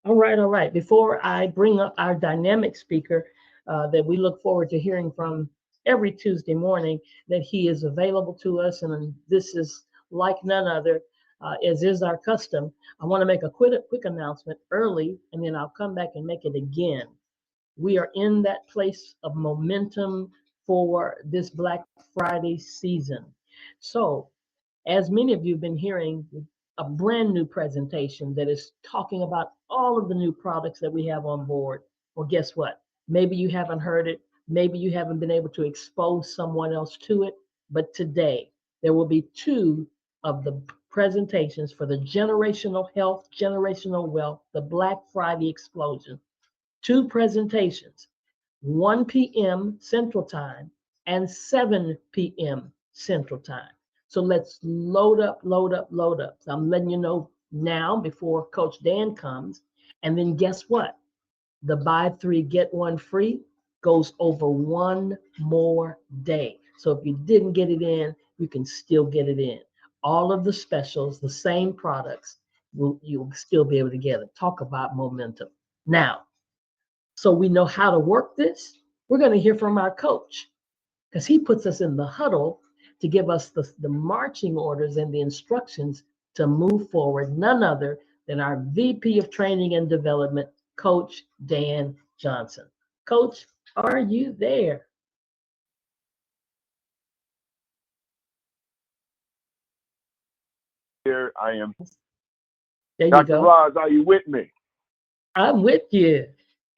All right, all right. Before I bring up our dynamic speaker that we look forward to hearing from every Tuesday morning, that he is available to us, and this is like none other, as is our custom. I want to make a quick announcement early, and then I'll come back and make it again. We are in that place of momentum for this Black Friday season. So, as many of you have been hearing, a brand new presentation that is talking about all of the new products that we have on board. Well, guess what? Maybe you haven't heard it. Maybe you haven't been able to expose someone else to it. But today, there will be two of the presentations for the generational health, generational wealth, the Black Friday explosion. Two presentations, 1 p.m. Central Time and 7 p.m. Central Time. So let's load up, load up, load up. So I'm letting you know now before Coach Dan comes. And then guess what? The buy three, get one free goes over one more day. So if you didn't get it in, you can still get it in. All of the specials, the same products, you'll still be able to get it. Talk about momentum. Now, so we know how to work this, we're going to hear from our coach because he puts us in the huddle to give us the marching orders and the instructions to move forward, none other than our VP of Training and Development, Coach Dan Johnson. Coach, are you there? Here I am. There you Dr. go. Roz, are you with me? I'm with you.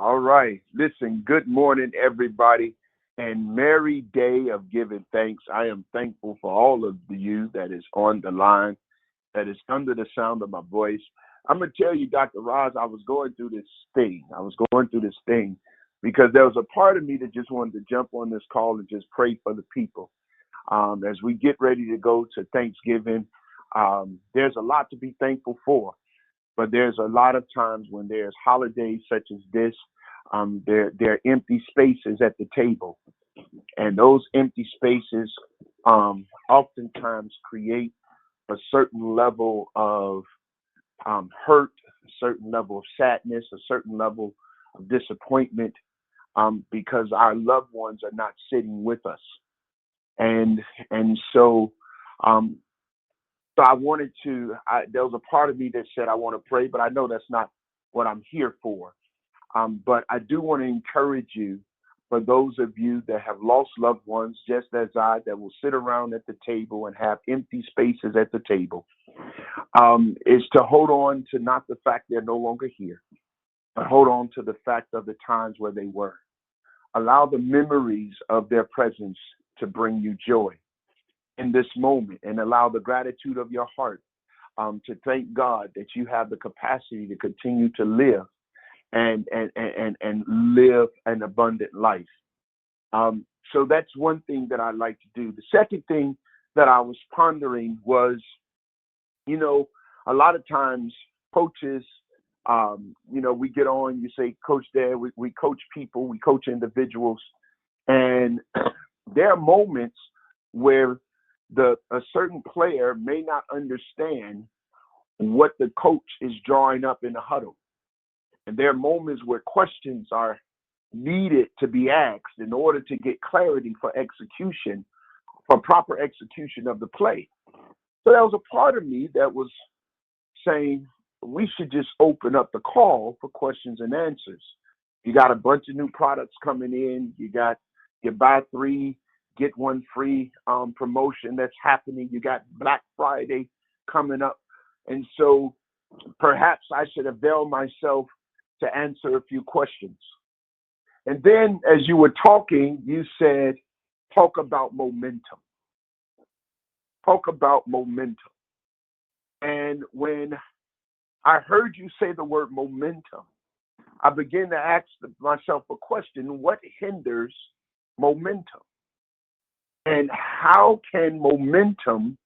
All right. Listen, good morning, everybody, and merry day of giving thanks. I am thankful for all of you that is on the line, that is under the sound of my voice. I'm going to tell you, Dr. Roz, I was going through this thing. I was going through this thing because there was a part of me that just wanted to jump on this call and just pray for the people. As we get ready to go to Thanksgiving, there's a lot to be thankful for. But there's a lot of times when there's holidays such as this, there are empty spaces at the table, and those empty spaces oftentimes create a certain level of hurt, a certain level of sadness, a certain level of disappointment, because our loved ones are not sitting with us, and and so um, so I wanted to. There was a part of me that said I want to pray, but I know that's not what I'm here for. But I do want to encourage you, for those of you that have lost loved ones, just as I, that will sit around at the table and have empty spaces at the table, is to hold on to not the fact they're no longer here, but hold on to the fact of the times where they were. Allow the memories of their presence to bring you joy in this moment, and allow the gratitude of your heart to thank God that you have the capacity to continue to live and live an abundant life. So that's one thing that I like to do. The second thing that I was pondering was, you know, a lot of times coaches, we get on, you say, Coach Dad, we coach people, we coach individuals, and there are moments where a certain player may not understand what the coach is drawing up in the huddle. And there are moments where questions are needed to be asked in order to get clarity for execution, for proper execution of the play. So there was a part of me that was saying we should just open up the call for questions and answers. You got a bunch of new products coming in. You got your buy three, get one free promotion that's happening. You got Black Friday coming up. And so perhaps I should avail myself to answer a few questions. And then as you were talking, you said, talk about momentum. Talk about momentum. And when I heard you say the word momentum, I began to ask myself a question: what hinders momentum? And how can momentum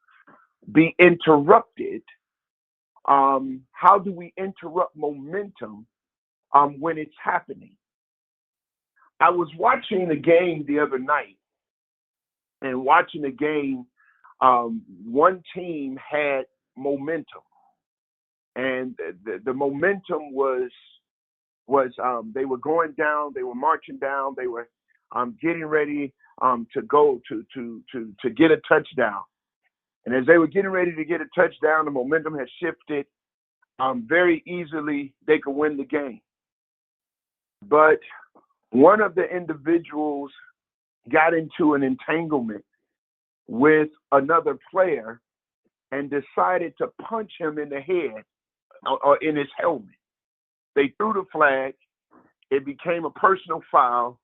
be interrupted? How do we interrupt momentum when it's happening? I was watching a game the other night, and watching the game, one team had momentum, and the momentum was they were going down, they were marching down, they were getting ready to go to get a touchdown. And as they were getting ready to get a touchdown, the momentum had shifted. Very easily, they could win the game. But one of the individuals got into an entanglement with another player and decided to punch him in the head or in his helmet. They threw the flag. It became a personal foul.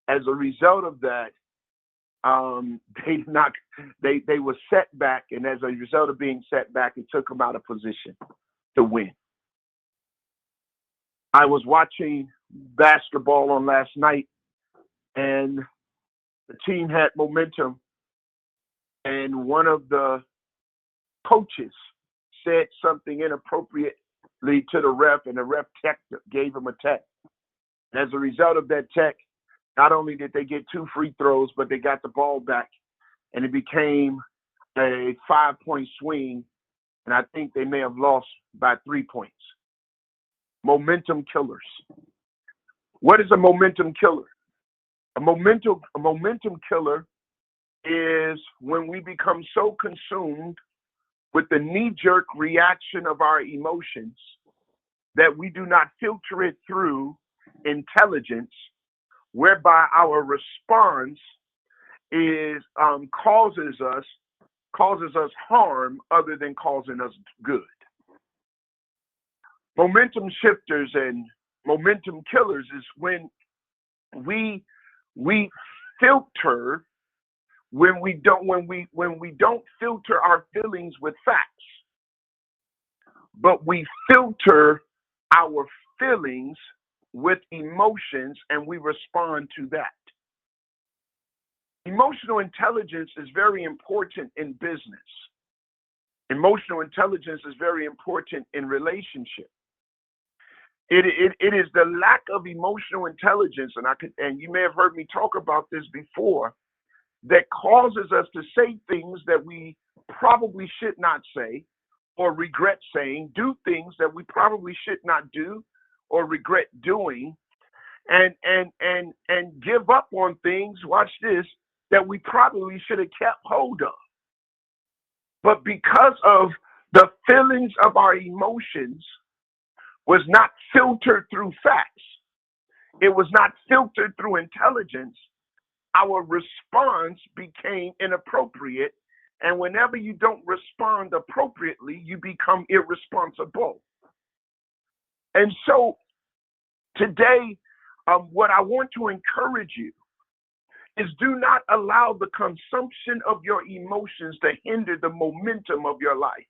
As a result of that, they were set back, and as a result of being set back, it took them out of position to win. I was watching basketball on last night, and the team had momentum, and one of the coaches said something inappropriately to the ref, and the ref gave him a tech. And as a result of that tech, not only did they get 2 free throws, but they got the ball back, and it became a 5-point swing, and I think they may have lost by 3 points. Momentum killers. What is a momentum killer? A momentum killer is when we become so consumed with the knee-jerk reaction of our emotions that we do not filter it through intelligence, whereby our response is causes us harm other than causing us good. Momentum shifters and momentum killers is when we filter when we don't filter our feelings with facts, but we filter our feelings with emotions and we respond to that. Emotional intelligence is very important in business. Emotional intelligence is very important in relationship. It is the lack of emotional intelligence, and you may have heard me talk about this before, that causes us to say things that we probably should not say or regret saying, do things that we probably should not do or regret doing, and give up on things, watch this, that we probably should have kept hold of. But because of the feelings of our emotions was not filtered through facts, it was not filtered through intelligence, our response became inappropriate. And whenever you don't respond appropriately, you become irresponsible. And so today, what I want to encourage you is do not allow the consumption of your emotions to hinder the momentum of your life.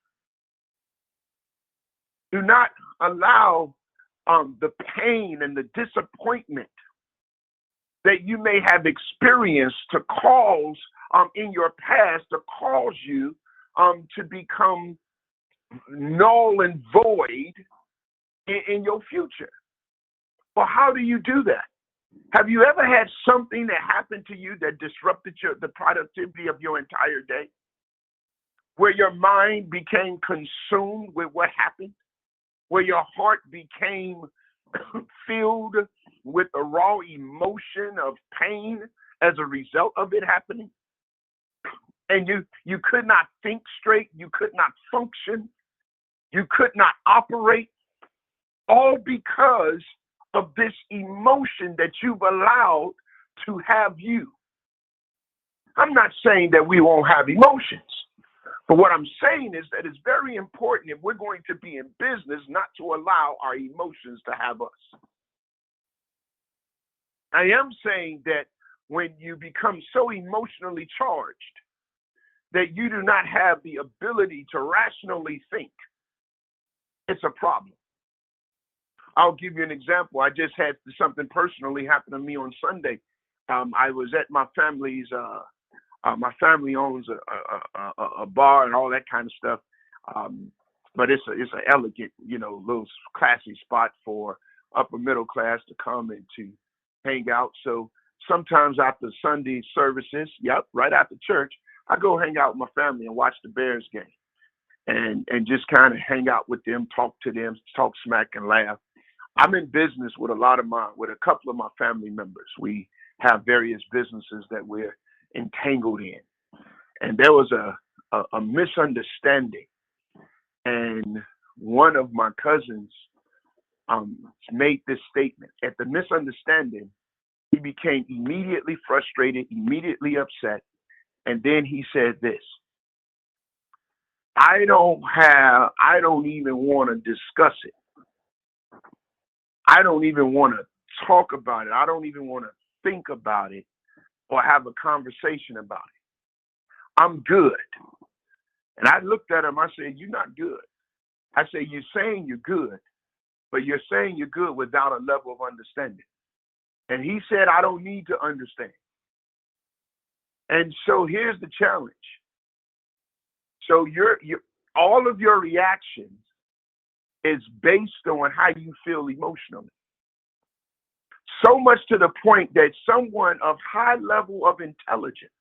Do not allow the pain and the disappointment that you may have experienced to cause in your past to cause you to become null and void in your future. Well, how do you do that? Have you ever had something that happened to you that disrupted the productivity of your entire day? Where your mind became consumed with what happened? Where your heart became filled with a raw emotion of pain as a result of it happening? And you could not think straight, you could not function, you could not operate, all because of this emotion that you've allowed to have you. I'm not saying that we won't have emotions, but what I'm saying is that it's very important if we're going to be in business not to allow our emotions to have us. I am saying that when you become so emotionally charged that you do not have the ability to rationally think, it's a problem. I'll give you an example. I just had something personally happen to me on Sunday. I was at my family's. My family owns a bar and all that kind of stuff, but it's an elegant, little classy spot for upper middle class to come and to hang out. So sometimes after Sunday services, right after church, I go hang out with my family and watch the Bears game. and just kind of hang out with them, talk to them, talk smack and laugh. I'm in business with a couple of my family members. We have various businesses that we're entangled in. And there was a misunderstanding. And one of my cousins made this statement. At the misunderstanding, he became immediately frustrated, immediately upset. And then he said this: I don't even want to discuss it. I don't even want to talk about it. I don't even want to think about it or have a conversation about it. I'm good. And I looked at him, I said, you're not good. I said, you're saying you're good, but you're saying you're good without a level of understanding. And he said, I don't need to understand. And so here's the challenge. So all of your reactions is based on how you feel emotionally. So much to the point that someone of high level of intelligence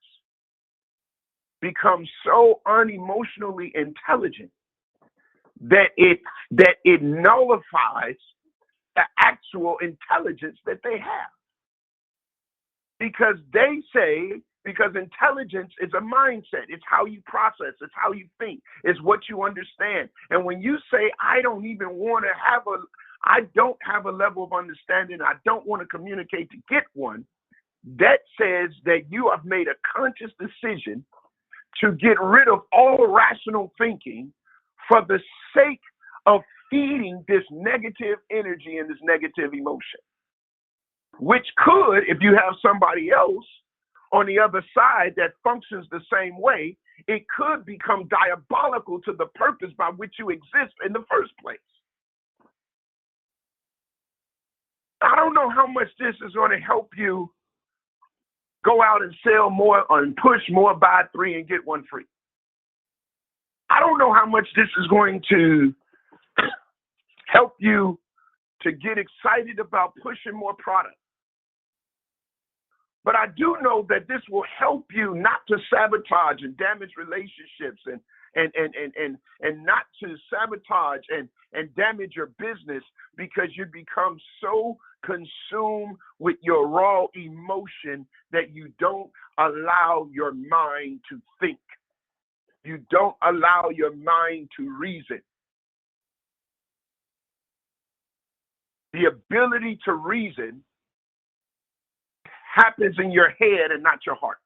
becomes so unemotionally intelligent that it nullifies the actual intelligence that they have. Because intelligence is a mindset. It's how you process. It's how you think. It's what you understand. And when you say, I don't have a level of understanding, I don't want to communicate to get one, that says that you have made a conscious decision to get rid of all rational thinking for the sake of feeding this negative energy and this negative emotion, which could, if you have somebody else on the other side that functions the same way, it could become diabolical to the purpose by which you exist in the first place. I don't know how much this is going to help you go out and sell more and push more, buy 3 and get 1 free. I don't know how much this is going to help you to get excited about pushing more product. But I do know that this will help you not to sabotage and damage relationships and not to sabotage and damage your business because you become so consumed with your raw emotion that you don't allow your mind to think. You don't allow your mind to reason. The ability to reason happens in your head and not your heart.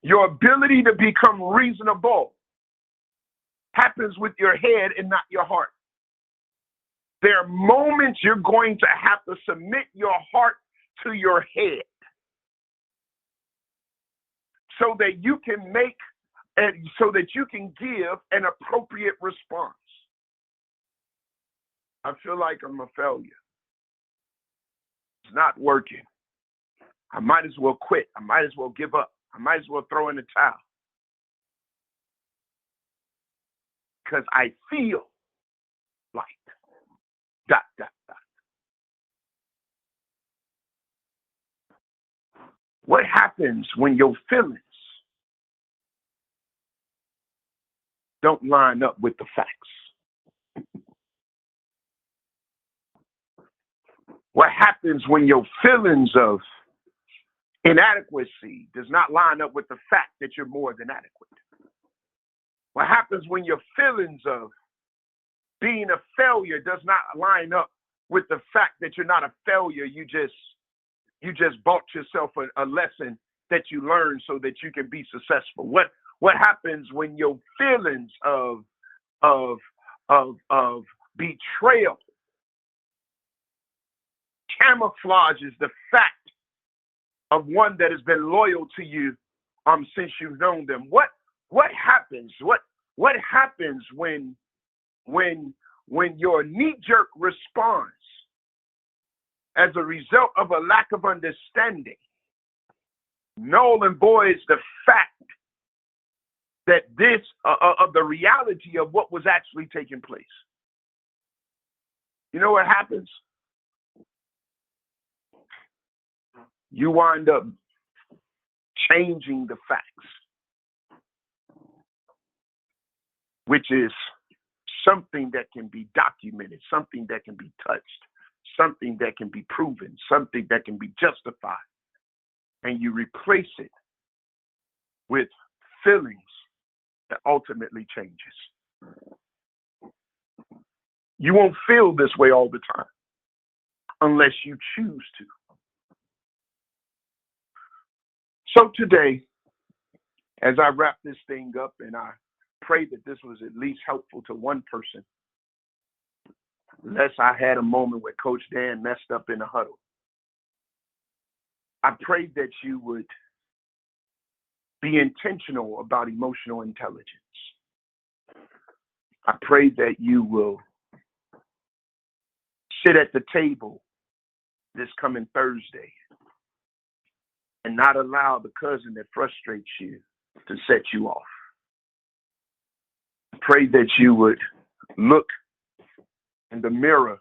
Your ability to become reasonable happens with your head and not your heart. There are moments you're going to have to submit your heart to your head so that you can give an appropriate response. I feel like I'm a failure. It's not working. I might as well quit. I might as well give up. I might as well throw in the towel. Because I feel like ... What happens when your feelings don't line up with the facts? What happens when your feelings of inadequacy does not line up with the fact that you're more than adequate? What happens when your feelings of being a failure does not line up with the fact that you're not a failure? You just bought yourself a lesson that you learned so that you can be successful. What happens when your feelings of betrayal camouflages the fact of one that has been loyal to you since you've known them? What happens? What happens when your knee-jerk response as a result of a lack of understanding null and voids the fact that of the reality of what was actually taking place? You know what happens? You wind up changing the facts. which is something that can be documented, something that can be touched, something that can be proven, something that can be justified, and you replace it with feelings that ultimately changes. You won't feel this way all the time unless you choose to. So today, as I wrap this thing up, and I pray that this was at least helpful to one person, unless I had a moment where Coach Dan messed up in the huddle, I pray that you would be intentional about emotional intelligence. I pray that you will sit at the table this coming Thursday and not allow the cousin that frustrates you to set you off. I pray that you would look in the mirror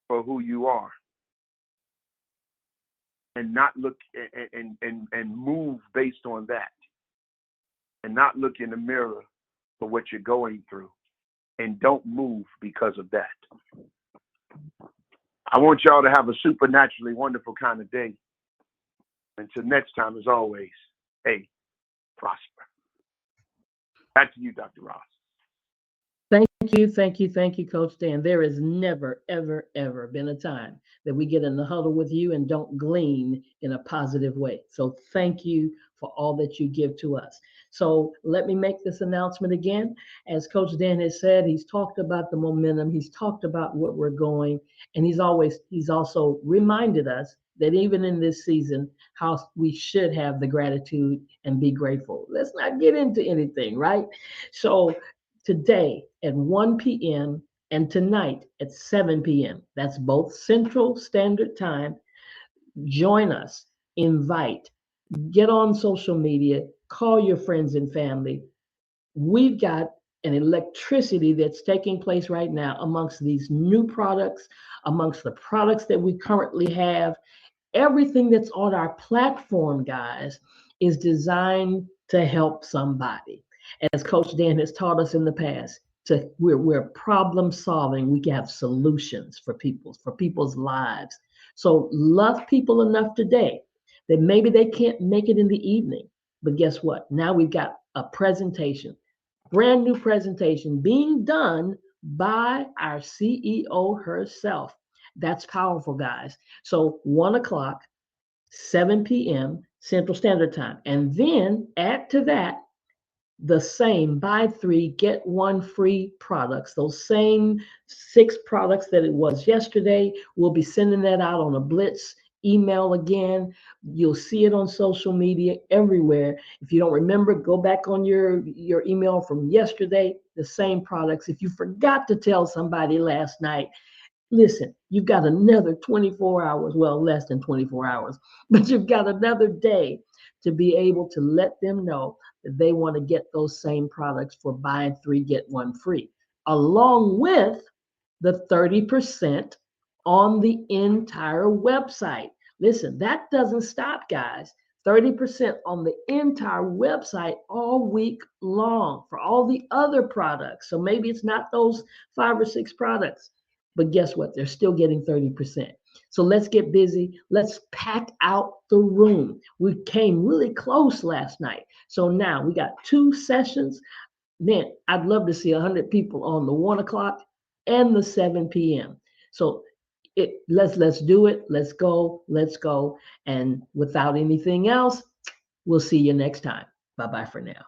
for who you are and not look and move based on that, and not look in the mirror for what you're going through, and don't move because of that. I want y'all to have a supernaturally wonderful kind of day. Until next time, as always, hey, prosper. Back to you, Dr. Ross. Thank you, Coach Dan. There has never, ever, ever been a time that we get in the huddle with you and don't glean in a positive way. So thank you for all that you give to us. So let me make this announcement again. As Coach Dan has said, he's talked about the momentum, he's talked about what we're going, and he's also reminded us that even in this season, how we should have the gratitude and be grateful. Let's not get into anything, right? So today at 1 p.m. and tonight at 7 p.m. That's both Central Standard Time. Join us, invite, get on social media, call your friends and family. We've got an electricity that's taking place right now amongst these new products, amongst the products that we currently have. Everything that's on our platform, guys, is designed to help somebody. As Coach Dan has taught us in the past, we're problem solving. We have solutions for people's lives. So love people enough today that maybe they can't make it in the evening. But guess what? Now we've got a presentation, brand new presentation being done by our CEO herself. That's powerful, guys. So 1 o'clock, 7 p.m. Central Standard Time. And then add to that the same buy 3, get 1 free products. Those same 6 products that it was yesterday, we'll be sending that out on a Blitz email again. You'll see it on social media everywhere. If you don't remember, go back on your email from yesterday, the same products. If you forgot to tell somebody last night, listen, you've got another 24 hours, well, less than 24 hours, but you've got another day to be able to let them know that they want to get those same products for buy 3, get 1 free, along with the 30% on the entire website. Listen, that doesn't stop, guys. 30% on the entire website all week long for all the other products. So maybe it's not those 5 or 6 products, but guess what? They're still getting 30%. So let's get busy. Let's pack out the room. We came really close last night. So now we got 2 sessions. Man, I'd love to see 100 people on the 1 o'clock and the 7 p.m. So let's do it. Let's go. And without anything else, we'll see you next time. Bye-bye for now.